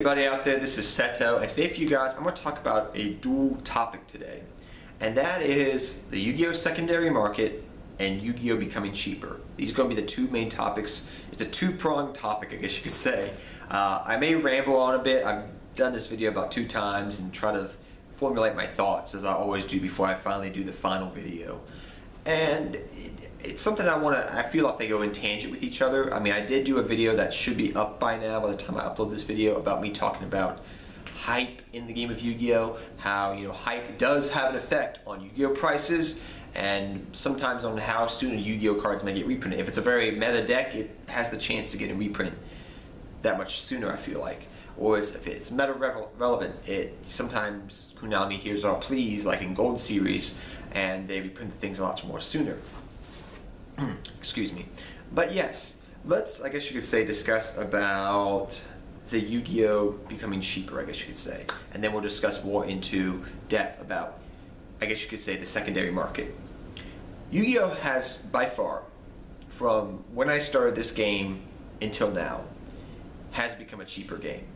Everybody out there, this is Seto, and today for you guys, I'm going to talk about a dual topic today, and that is the Yu-Gi-Oh! Secondary market and Yu-Gi-Oh! Becoming cheaper. These are going to be the two main topics. It's a two-pronged topic, I guess you could say. I may ramble on a bit. I've done this video about 2 times and try to formulate my thoughts as I always do before I finally do the final video. And it's something I feel like they go in tangent with each other. I mean, I did do a video that should be up by now by the time I upload this video about me talking about hype in the game of Yu-Gi-Oh! How, hype does have an effect on Yu-Gi-Oh! Prices and sometimes on how soon Yu-Gi-Oh! Cards may get reprinted. If it's a very meta deck, it has the chance to get a reprint that much sooner, I feel like. Or if it's meta relevant, sometimes Konami hears our pleas, like in Gold Series, and they reprint things a lot more sooner. Excuse me. But yes, let's, I guess you could say, discuss about the Yu-Gi-Oh! Becoming cheaper, I guess you could say. And then we'll discuss more into depth about, I guess you could say, the secondary market. Yu-Gi-Oh! Has, by far, from when I started this game until now, has become a cheaper game.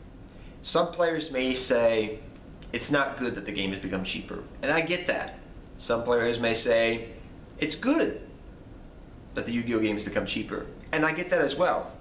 Some players may say it's not good that the game has become cheaper, and I get that. Some players may say it's good that the Yu-Gi-Oh! Game has become cheaper, and I get that as well.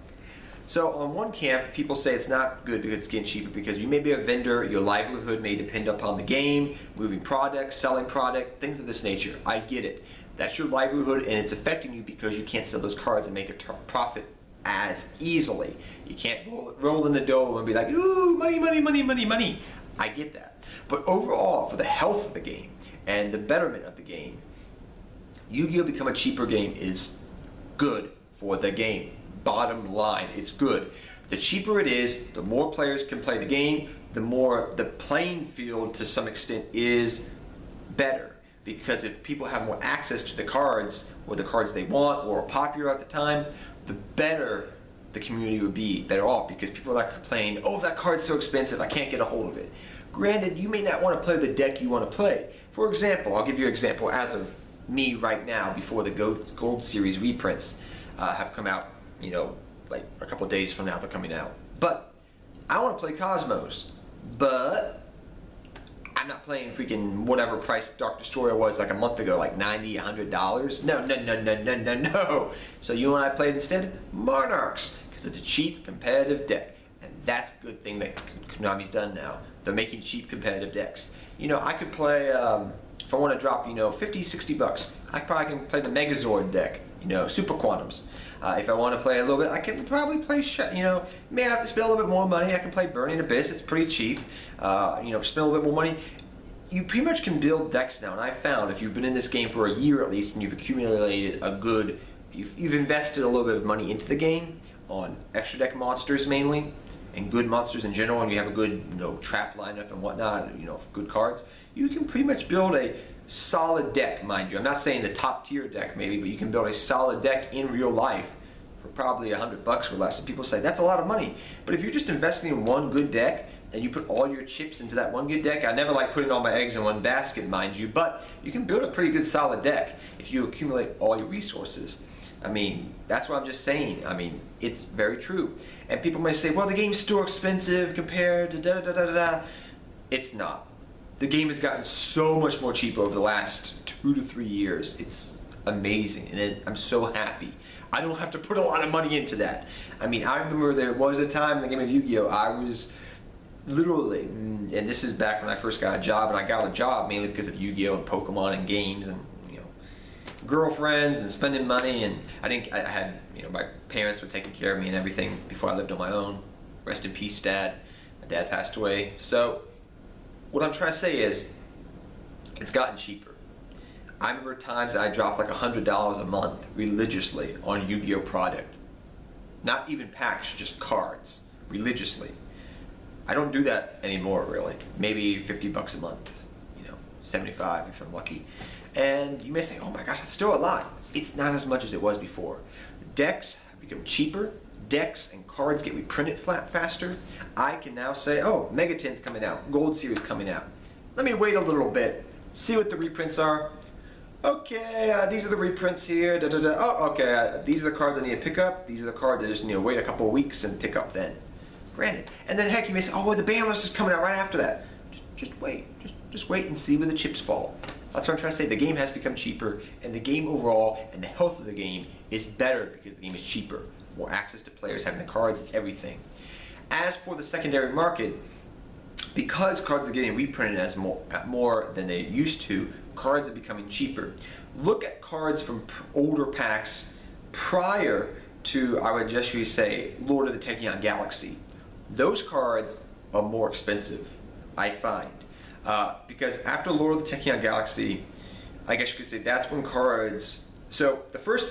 So on one camp, people say it's not good because it's getting cheaper because you may be a vendor, your livelihood may depend upon the game, moving product, selling product, things of this nature. I get it. That's your livelihood, and it's affecting you because you can't sell those cards and make a profit as easily. You can't roll in the dough and be like, ooh, money, money, money, money, money. I get that. But overall, for the health of the game and the betterment of the game, Yu-Gi-Oh! Become a cheaper game is good for the game. Bottom line, it's good. The cheaper it is, the more players can play the game, the more the playing field to some extent is better. Because if people have more access to the cards, or the cards they want, or are popular at the time, the better the community would be better off, because people are like complaining, oh, that card's so expensive, I can't get a hold of it. Granted, you may not want to play the deck you want to play. For example, I'll give you an example as of me right now, before the Gold Series reprints have come out, like a couple days from now they're coming out. But I want to play Cosmos, but I'm not playing freaking whatever price Dark Destroyer was like a month ago, like $90, $100. No, no, no, no, no, no, no. So you and I played instead Monarchs, because it's a cheap competitive deck. And that's a good thing that Konami's done now. They're making cheap competitive decks. I could play, if I want to drop, 50, 60 bucks, I probably can play the Megazord deck, Super Quantums. If I want to play a little bit, I can probably play, may have to spend a little bit more money. I can play Burning Abyss, it's pretty cheap. Spend a little bit more money. You pretty much can build decks now, and I've found if you've been in this game for a year at least, and you've accumulated a good, you've invested a little bit of money into the game on extra deck monsters mainly, and good monsters in general, and you have a good trap lineup and whatnot, good cards, you can pretty much build a solid deck, mind you. I'm not saying the top tier deck maybe, but you can build a solid deck in real life for probably $100 or less. And people say that's a lot of money, but if you're just investing in one good deck and you put all your chips into that one good deck, I never like putting all my eggs in one basket, mind you, but you can build a pretty good solid deck if you accumulate all your resources. I mean, that's what I'm just saying. I mean, it's very true. And people may say, well, the game's still expensive compared to da-da-da-da-da. It's not. The game has gotten so much more cheap over the last 2 to 3 years. It's amazing, and I'm so happy. I don't have to put a lot of money into that. I mean, I remember there was a time in the game of Yu-Gi-Oh! I was literally, and this is back when I first got a job, and I got a job mainly because of Yu-Gi-Oh! And Pokemon and games and girlfriends and spending money, and I had, my parents were taking care of me and everything before I lived on my own. Rest in peace, Dad. My dad passed away. So what I'm trying to say is, it's gotten cheaper. I remember times that I dropped like $100 a month religiously on Yu-Gi-Oh! Product. Not even packs, just cards, religiously. I don't do that anymore, really. Maybe $50 a month, 75 if I'm lucky. And you may say, oh my gosh, that's still a lot. It's not as much as it was before. Decks have become cheaper. Decks and cards get reprinted faster. I can now say, oh, Megaton's coming out, Gold Series coming out. Let me wait a little bit, see what the reprints are. Okay, these are the reprints here. Da, da, da. Oh, okay, these are the cards I need to pick up. These are the cards I just need to wait a couple of weeks and pick up then. Granted. And then heck, you may say, oh, well, the ban list is coming out right after that. Just wait. Just wait and see where the chips fall. That's what I'm trying to say. The game has become cheaper, and the game overall and the health of the game is better because the game is cheaper. More access to players, having the cards, everything. As for the secondary market, because cards are getting reprinted as more than they used to, cards are becoming cheaper. Look at cards from older packs prior to, I would just say, Lord of the Tachyon Galaxy. Those cards are more expensive, I find. Because after Lord of the Tachyon Galaxy, I guess you could say that's when cards... So the first,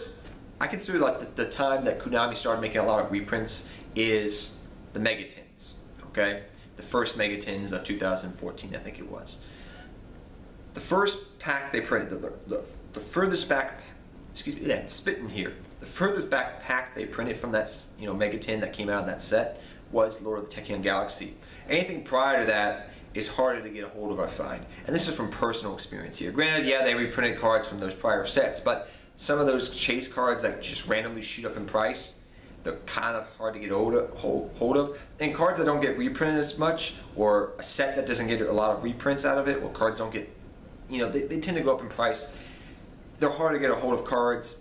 I consider like the time that Konami started making a lot of reprints is the Megatins, okay? The first Megatins of 2014, I think it was. The first pack they printed, the furthest back, excuse me, yeah, I'm spitting here. The furthest back pack they printed from that, Megatin that came out of that set was Lord of the Tachyon Galaxy. Anything prior to that is harder to get a hold of, I find. And this is from personal experience here. Granted, yeah, they reprinted cards from those prior sets, but some of those chase cards that just randomly shoot up in price, they're kind of hard to get hold of. And cards that don't get reprinted as much, or a set that doesn't get a lot of reprints out of it, or cards don't get, they tend to go up in price. They're hard to get a hold of cards.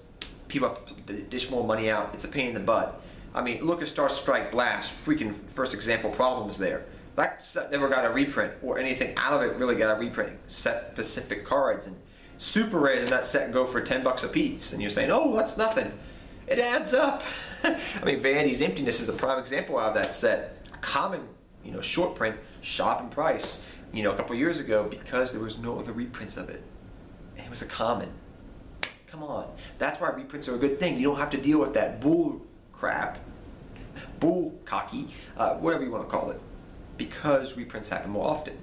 People have to dish more money out. It's a pain in the butt. I mean, look at Star Strike Blast, freaking first example problems there. That set never got a reprint, or anything out of it really got a reprint, set specific cards. And super rares in that set go for $10 a piece. And you're saying, oh, that's nothing. It adds up. I mean, Vandy's Emptiness is a prime example out of that set. A common, short print, shot up in price, a couple years ago because there was no other reprints of it. And it was a common. Come on. That's why reprints are a good thing. You don't have to deal with that bull crap, bull cocky, whatever you want to call it, because reprints happen more often.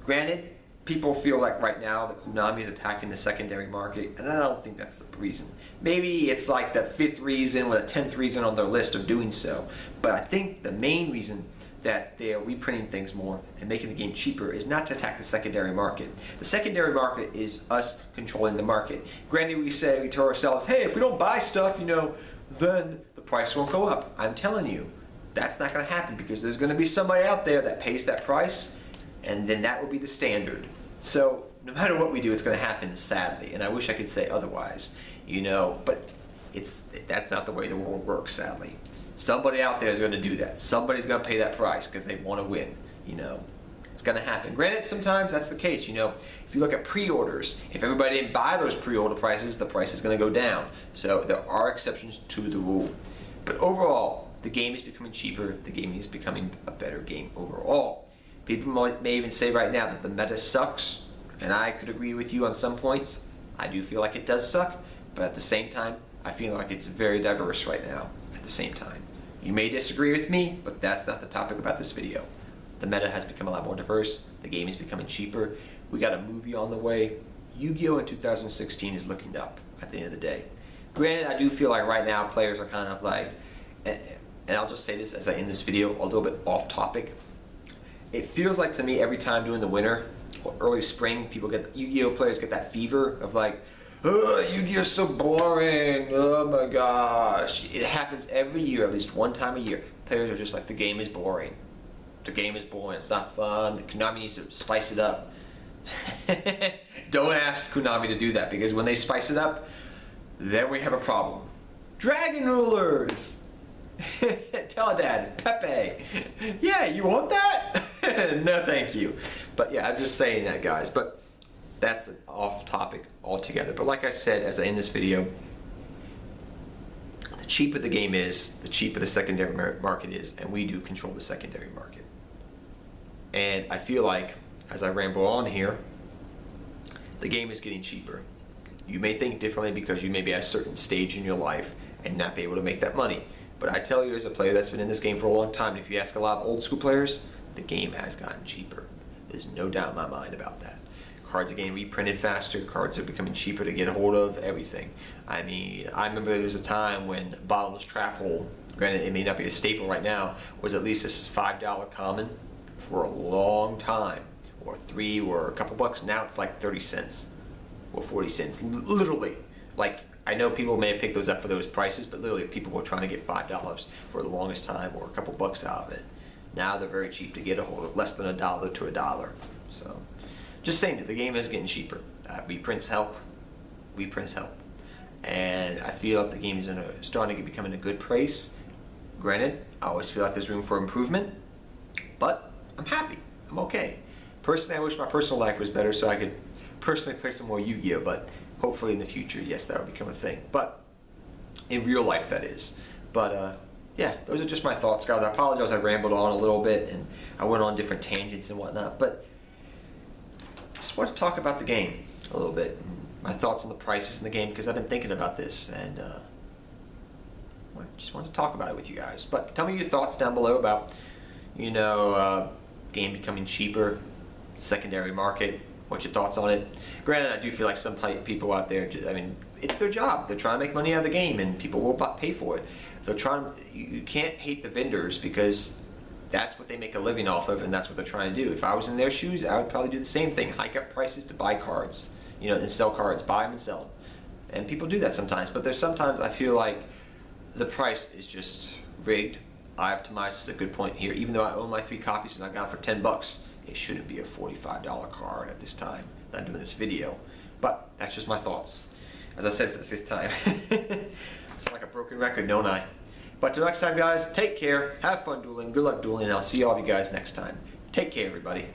Granted, people feel like right now that Konami is attacking the secondary market, and I don't think that's the reason. Maybe it's like the 5th reason or the 10th reason on their list of doing so, but I think the main reason that they are reprinting things more and making the game cheaper is not to attack the secondary market. The secondary market is us controlling the market. Granted, we tell ourselves, hey, if we don't buy stuff, then the price won't go up. I'm telling you, that's not going to happen because there's going to be somebody out there that pays that price, and then that will be the standard. So no matter what we do, it's going to happen, sadly, and I wish I could say otherwise, but that's not the way the world works, sadly. Somebody out there is going to do that. Somebody's going to pay that price because they want to win, It's going to happen. Granted, sometimes that's the case, If you look at pre-orders, if everybody didn't buy those pre-order prices, the price is going to go down. So there are exceptions to the rule. But overall, the game is becoming cheaper. The game is becoming a better game overall. People may even say right now that the meta sucks, and I could agree with you on some points. I do feel like it does suck, but at the same time, I feel like it's very diverse right now at the same time. You may disagree with me, but that's not the topic about this video. The meta has become a lot more diverse. The game is becoming cheaper. We got a movie on the way. Yu-Gi-Oh! In 2016 is looking up at the end of the day. Granted, I do feel like right now players are kind of like, and I'll just say this as I end this video, a little bit off topic. It feels like to me every time during the winter or early spring, Yu-Gi-Oh! Players get that fever of like, oh, Yu-Gi-Oh! Is so boring, oh my gosh. It happens every year, at least one time a year. Players are just like, the game is boring. The game is boring, it's not fun, the Konami needs to spice it up. Don't ask Konami to do that, because when they spice it up, then we have a problem. Dragon Rulers! Teledad, Pepe. Yeah, you want that? No, thank you. But yeah, I'm just saying that, guys. But that's an off topic altogether. But like I said, as I end this video, the cheaper the game is, the cheaper the secondary market is, and we do control the secondary market. And I feel like, as I ramble on here, the game is getting cheaper. You may think differently because you may be at a certain stage in your life and not be able to make that money. But I tell you, as a player that's been in this game for a long time, if you ask a lot of old school players, the game has gotten cheaper. There's no doubt in my mind about that. Cards are getting reprinted faster, cards are becoming cheaper to get a hold of, everything. I mean, I remember there was a time when Bottomless Trap Hole, granted it may not be a staple right now, was at least a $5 common for a long time, or $3 or a couple bucks. Now it's like 30 cents or 40 cents, literally. Like, I know people may have picked those up for those prices, but literally people were trying to get $5 for the longest time, or a couple bucks out of it. Now they're very cheap to get a hold of, less than $1 to $1. So, just saying that the game is getting cheaper. Reprints help. Reprints help. And I feel like the game is starting to become in a good place. Granted, I always feel like there's room for improvement, but I'm happy. I'm okay. Personally, I wish my personal life was better so I could personally play some more Yu-Gi-Oh! But hopefully in the future, yes, that will become a thing. But in real life, that is. But yeah, those are just my thoughts, guys. I apologize I rambled on a little bit and I went on different tangents and whatnot, but I just want to talk about the game a little bit. My thoughts on the prices in the game, because I've been thinking about this and I just wanted to talk about it with you guys. But tell me your thoughts down below about, you know, game becoming cheaper, secondary market. What's your thoughts on it? Granted, I do feel like some people out there, I mean, it's their job. They're trying to make money out of the game, and people will pay for it. They're trying. You can't hate the vendors because that's what they make a living off of, and that's what they're trying to do. If I was in their shoes, I would probably do the same thing: hike up prices to buy cards, you know, and sell cards, buy them and sell them. And people do that sometimes, but there's sometimes I feel like the price is just rigged. Eye of Tomias is a good point here. Even though I own my 3 copies and I got them for $10, it shouldn't be a $45 card at this time that I'm doing this video. But that's just my thoughts. As I said for the 5th time. Sound like a broken record, don't I? But till next time, guys, take care, have fun dueling, good luck dueling, and I'll see all of you guys next time. Take care, everybody.